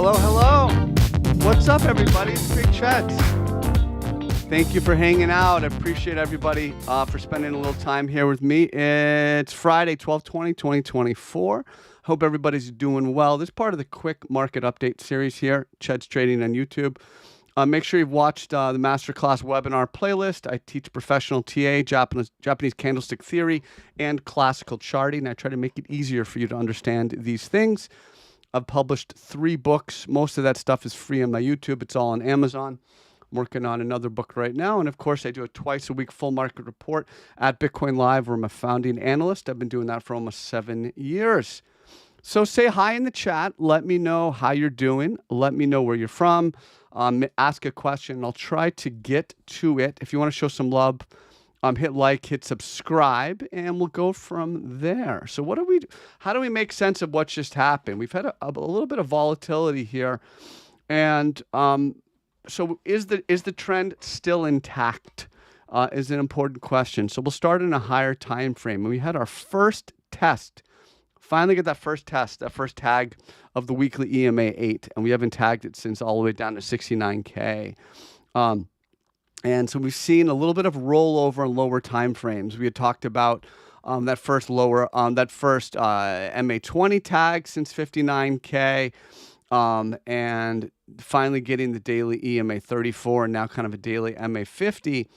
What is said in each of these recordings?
Hello, hello. What's up, everybody? It's Big Cheds. Thank you for hanging out. I appreciate everybody for spending a little time here with me. It's Friday, 12/20/2024. Hope everybody's doing well. This is part of the quick market update series here, Cheds Trading on YouTube. Make sure you've watched the Masterclass webinar playlist. I teach professional TA, Japanese candlestick theory, and classical charting. I try to make it easier for you to understand these things. I've published 3 books. Most of that stuff is free on my YouTube. It's all on Amazon. I'm working on another book right now. And of course, I do a twice-a-week full market report at Bitcoin Live, where I'm a founding analyst. I've been doing that for almost 7 years. So say hi in the chat. Let me know how you're doing. Let me know where you're from. Ask a question. I'll try to get to it. If you want to show some love, hit like, hit subscribe, and we'll go from there. So how do we make sense of what just happened? We've had a little bit of volatility here. And so is the trend still intact? Is an important question. So we'll start in a higher time frame. We had our first test. Finally get that first tag of the weekly EMA 8, and we haven't tagged it since all the way down to 69K. And so we've seen a little bit of rollover in lower time frames. We had talked about that first MA20 tag since 59K, and finally getting the daily EMA 34 and now kind of a daily MA 50.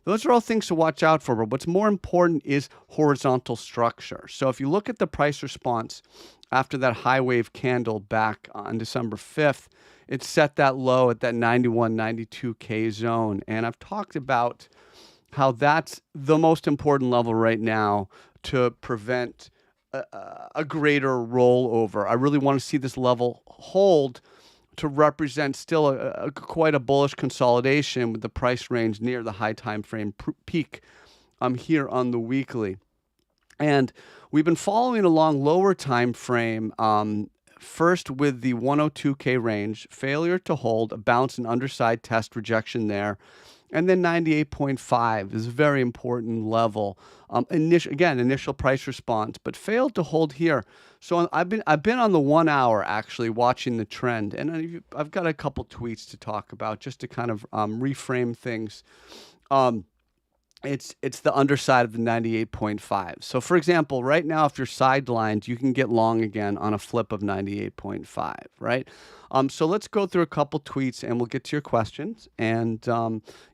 Those are all things to watch out for, but what's more important is horizontal structure. So if you look at the price response after that high wave candle back on December 5th, it set that low at that 91, 92K zone. And I've talked about how that's the most important level right now to prevent a greater rollover. I really want to see this level hold to represent still quite a bullish consolidation with the price range near the high time frame peak here on the weekly. And we've been following along lower time frame, first with the 102K range, failure to hold, a bounce and underside test rejection there. And then 98.5 is a very important level. Initial price response, but failed to hold here. So I've been on the 1 hour actually watching the trend, and I've got a couple tweets to talk about just to kind of reframe things. It's the underside of the 98.5. So for example, right now, if you're sidelined, you can get long again on a flip of 98.5, right? So let's go through a couple tweets and we'll get to your questions, and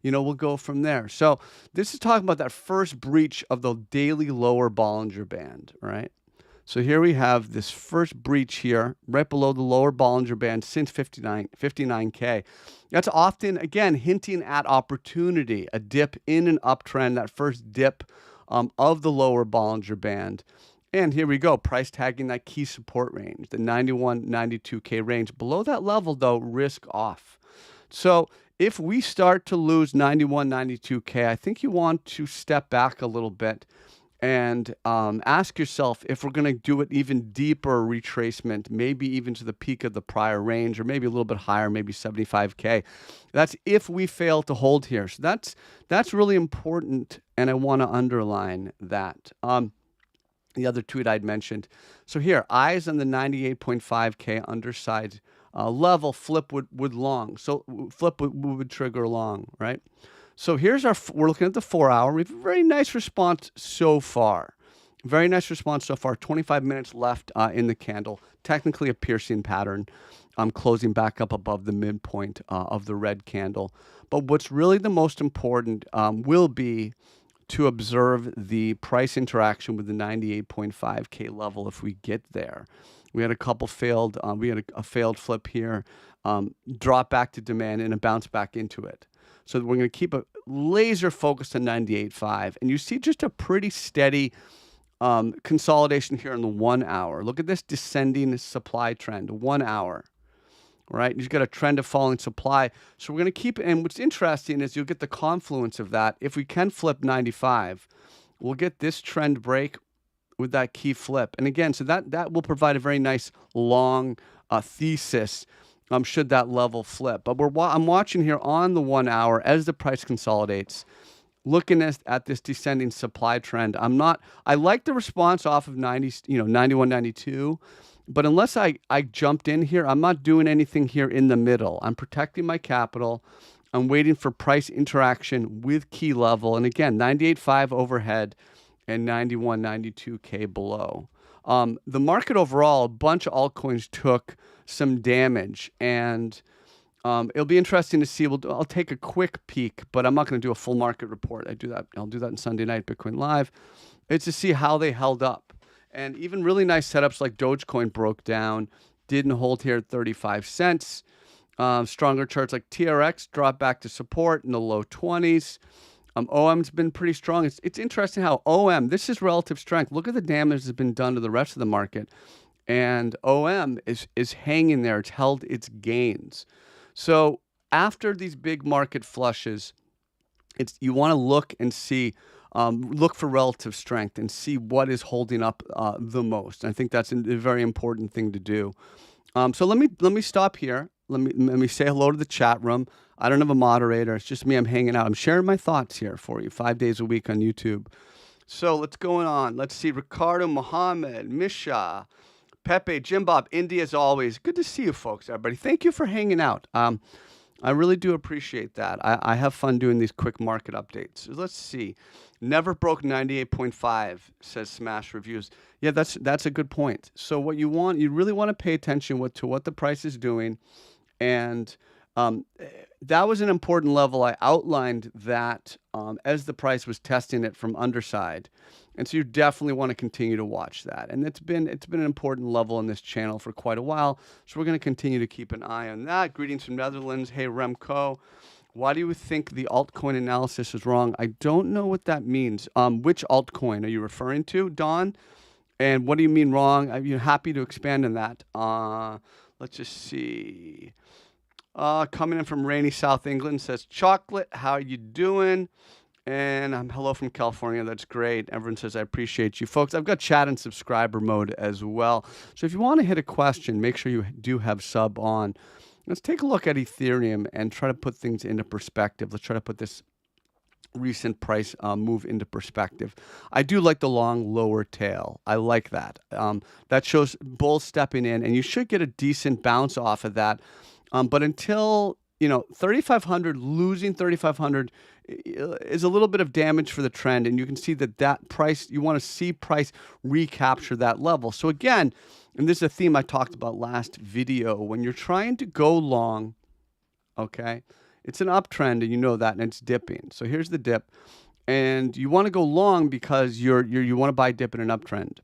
we'll go from there. So this is talking about that first breach of the daily lower Bollinger Band, right? So here we have this first breach here, right below the lower Bollinger Band since 59K. That's often, again, hinting at opportunity, a dip in an uptrend, that first dip of the lower Bollinger Band. And here we go, price tagging that key support range, the 91, 92K range. Below that level, though, risk off. So if we start to lose 91, 92K, I think you want to step back a little bit and ask yourself if we're going to do it even deeper retracement, maybe even to the peak of the prior range, or maybe a little bit higher, maybe 75K. That's if we fail to hold here. So that's really important, and I want to underline that. The other tweet I'd mentioned. So here, eyes on the 98.5K underside level, flip would long. So flip would trigger long, right? So we're looking at the 4 hour. We have a very nice response so far. Very nice response so far. 25 minutes left in the candle. Technically a piercing pattern. Closing back up above the midpoint of the red candle. But what's really the most important will be to observe the price interaction with the 98.5K level if we get there. We had a couple failed, we had a failed flip here, drop back to demand and a bounce back into it. So we're going to keep a laser focus on 98.5. And you see just a pretty steady consolidation here in the 1 hour. Look at this descending supply trend, 1 hour. Right? You've got a trend of falling supply. So we're going to keep, and what's interesting is you'll get the confluence of that. If we can flip 95, we'll get this trend break with that key flip. And again, so that will provide a very nice long thesis should that level flip. But I'm watching here on the 1 hour as the price consolidates, looking at this descending supply trend. I like the response off of 91, 92. But unless I jumped in here, I'm not doing anything here in the middle. I'm protecting my capital. I'm waiting for price interaction with key level. And again, 98.5 overhead and 91.92K below. The market overall, a bunch of altcoins took some damage, and it'll be interesting to see. I'll take a quick peek, but I'm not going to do a full market report. I'll do that on Sunday night, Bitcoin Live. It's to see how they held up. And even really nice setups like Dogecoin broke down, didn't hold here at 35 cents. Stronger charts like TRX dropped back to support in the low 20s. OM's been pretty strong. It's interesting how OM, this is relative strength. Look at the damage that's been done to the rest of the market. And OM is hanging there. It's held its gains. So after these big market flushes, you want to look and see, look for relative strength and see what is holding up the most. And I think that's a very important thing to do. So let me stop here. Let me say hello to the chat room. I don't have a moderator. It's just me. I'm hanging out. I'm sharing my thoughts here for you 5 days a week on YouTube. So let's go on. Let's see. Ricardo, Mohammed, Misha, Pepe, Jim Bob, Indy as always. Good to see you folks, everybody. Thank you for hanging out. I really do appreciate that. I have fun doing these quick market updates. So let's see. Never broke 98.5, says Smash Reviews. Yeah, that's a good point. So what you really want to pay attention to what the price is doing. And that was an important level. I outlined that as the price was testing it from underside. And so you definitely want to continue to watch that. And it's been an important level in this channel for quite a while. So we're going to continue to keep an eye on that. Greetings from Netherlands. Hey, Remco. Why do you think the altcoin analysis is wrong? I don't know what that means. Which altcoin are you referring to, Don? And what do you mean wrong? I'm happy to expand on that. Let's just see. Coming in from rainy South England, says Chocolate, how are you doing? And hello from California. That's great. Everyone says I appreciate you folks. I've got chat and subscriber mode as well. So if you want to hit a question, make sure you do have sub on. Let's take a look at Ethereum and try to put things into perspective. Let's try to put this recent price move into perspective. I do like the long lower tail. I like that. That shows bulls stepping in, and you should get a decent bounce off of that. But until 3,500, losing 3,500 is a little bit of damage for the trend, and you can see that price, you want to see price recapture that level. So again, and this is a theme I talked about last video, when you're trying to go long, okay, it's an uptrend, and you know that, and it's dipping. So here's the dip, and you want to go long because you want to buy dip in an uptrend.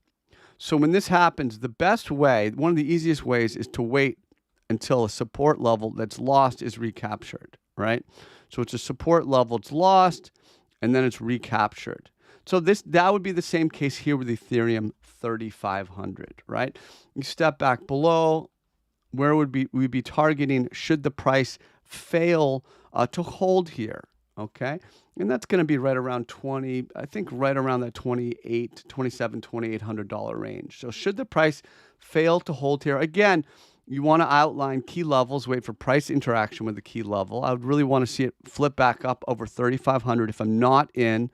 So when this happens, the best way, one of the easiest ways, is to wait until a support level that's lost is recaptured, right? So it's a support level, it's lost, and then it's recaptured. So that would be the same case here with Ethereum 3,500, right? You step back below, where would we be targeting should the price fail to hold here, okay? And that's going to be right around right around that $2,700-$2,800 range. So should the price fail to hold here, again, you want to outline key levels, wait for price interaction with the key level. I would really want to see it flip back up over 3,500 if I'm not in,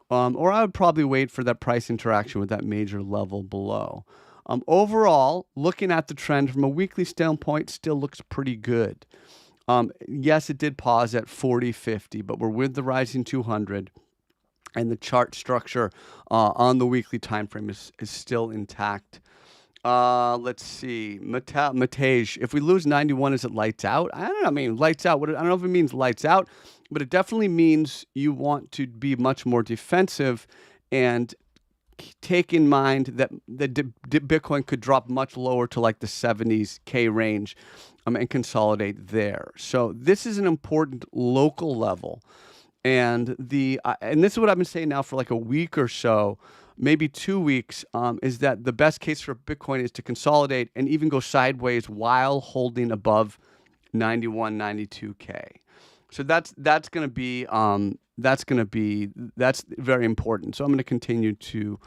or I would probably wait for that price interaction with that major level below. Overall, looking at the trend from a weekly standpoint, still looks pretty good. Yes, it did pause at 40.50, but we're with the rising 200, and the chart structure on the weekly time frame is still intact. Let's see. Matej, if we lose 91, is it lights out? I don't know. I mean, lights out. I don't know if it means lights out, but it definitely means you want to be much more defensive and take in mind that Bitcoin could drop much lower to like the 70K range and consolidate there. So this is an important local level. And this is what I've been saying now for like a week or so, maybe 2 weeks, is that the best case for Bitcoin is to consolidate and even go sideways while holding above 91, 92K. So that's going to be that's very important. So I'm going to continue to,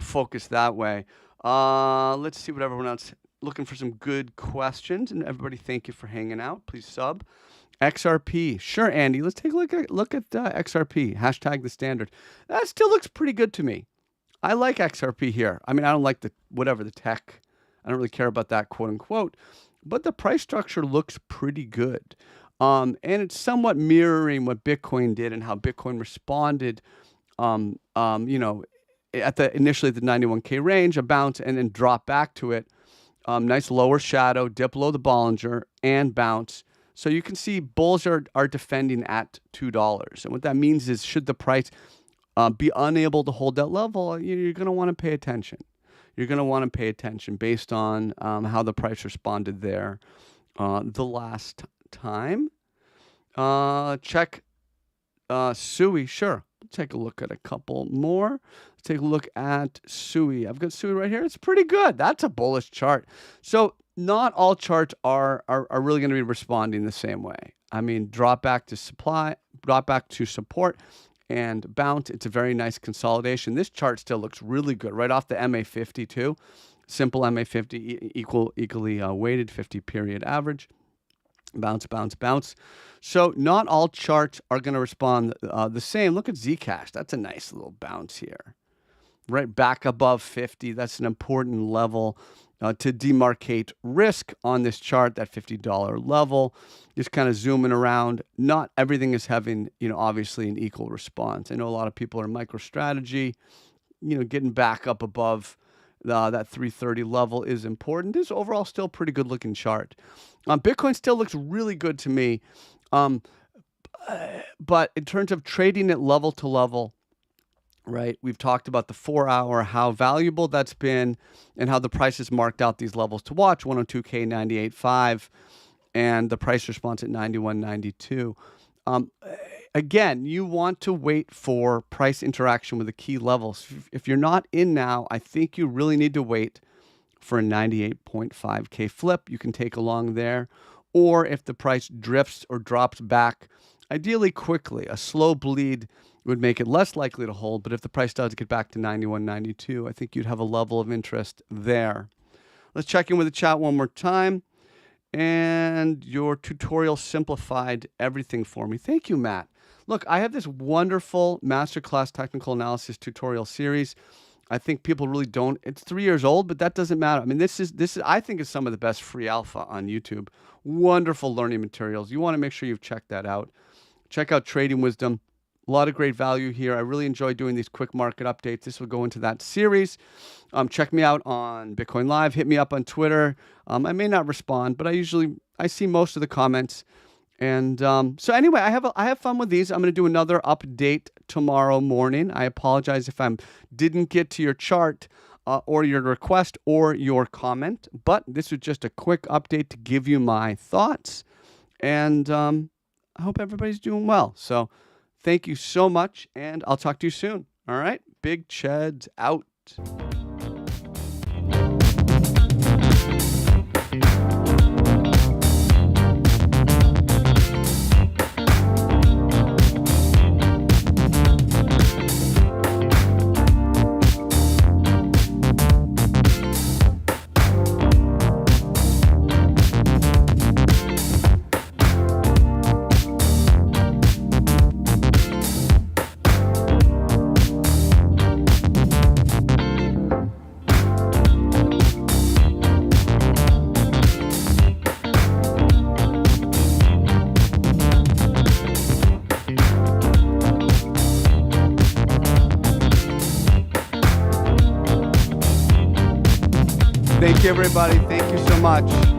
focus that way. Let's see what everyone else looking for some good questions. And everybody, thank you for hanging out. Please sub. XRP. Sure, Andy. Let's take a look at XRP. Hashtag the standard. That still looks pretty good to me. I like XRP here. I mean, I don't like the tech. I I don't really care about that, quote unquote. But the price structure looks pretty good. And it's somewhat mirroring what Bitcoin did and how Bitcoin responded, initially at the 91K range, a bounce, and then drop back to it. Nice lower shadow, dip below the Bollinger, and bounce. So you can see bulls are defending at $2. And what that means is, should the price be unable to hold that level, you're going to want to pay attention. You're going to want to pay attention based on how the price responded there the last time. Check SUI, sure. Take a look at a couple more. Let's take a look at SUI. I've got SUI right here. It's pretty good. That's a bullish chart. So not all charts are really going to be responding the same way. I mean, drop back to support, and bounce. It's a very nice consolidation. This chart still looks really good right off the MA50 too. Simple MA50 equally weighted 50 period average. Bounce, bounce, bounce. So not all charts are going to respond the same. Look at Zcash. That's a nice little bounce here. Right back above 50. That's an important level to demarcate risk on this chart, that $50 level. Just kind of zooming around. Not everything is having, obviously an equal response. I know a lot of people are MicroStrategy, getting back up above that 330 level is important. This is overall still a pretty good looking chart. Bitcoin still looks really good to me. But in terms of trading it level to level, right, we've talked about the 4-hour, how valuable that's been, and how the price has marked out these levels to watch, 102K, 98.5, and the price response at 91.92. Again, you want to wait for price interaction with the key levels. If you're not in now, I think you really need to wait for a 98.5K flip. You can take along there. Or if the price drifts or drops back, ideally quickly, a slow bleed would make it less likely to hold. But if the price does get back to 91.92, I think you'd have a level of interest there. Let's check in with the chat one more time. And your tutorial simplified everything for me. Thank you, Matt. Look, I have this wonderful Masterclass technical analysis tutorial series. I think people really don't. It's 3 years old, but that doesn't matter. I mean, this is I think is some of the best free alpha on YouTube. Wonderful learning materials. You want to make sure you've checked that out. Check out Trading Wisdom. A lot of great value here. I really enjoy doing these quick market updates. This will go into that series. Check me out on Bitcoin Live. Hit me up on Twitter. I may not respond, but I see most of the comments. And so anyway, I have fun with these. I'm going to do another update tomorrow morning. I apologize if I didn't get to your chart or your request or your comment, but this was just a quick update to give you my thoughts. And I hope everybody's doing well. So thank you so much, and I'll talk to you soon. All right? Big Cheds out. Thank you, everybody. Thank you so much.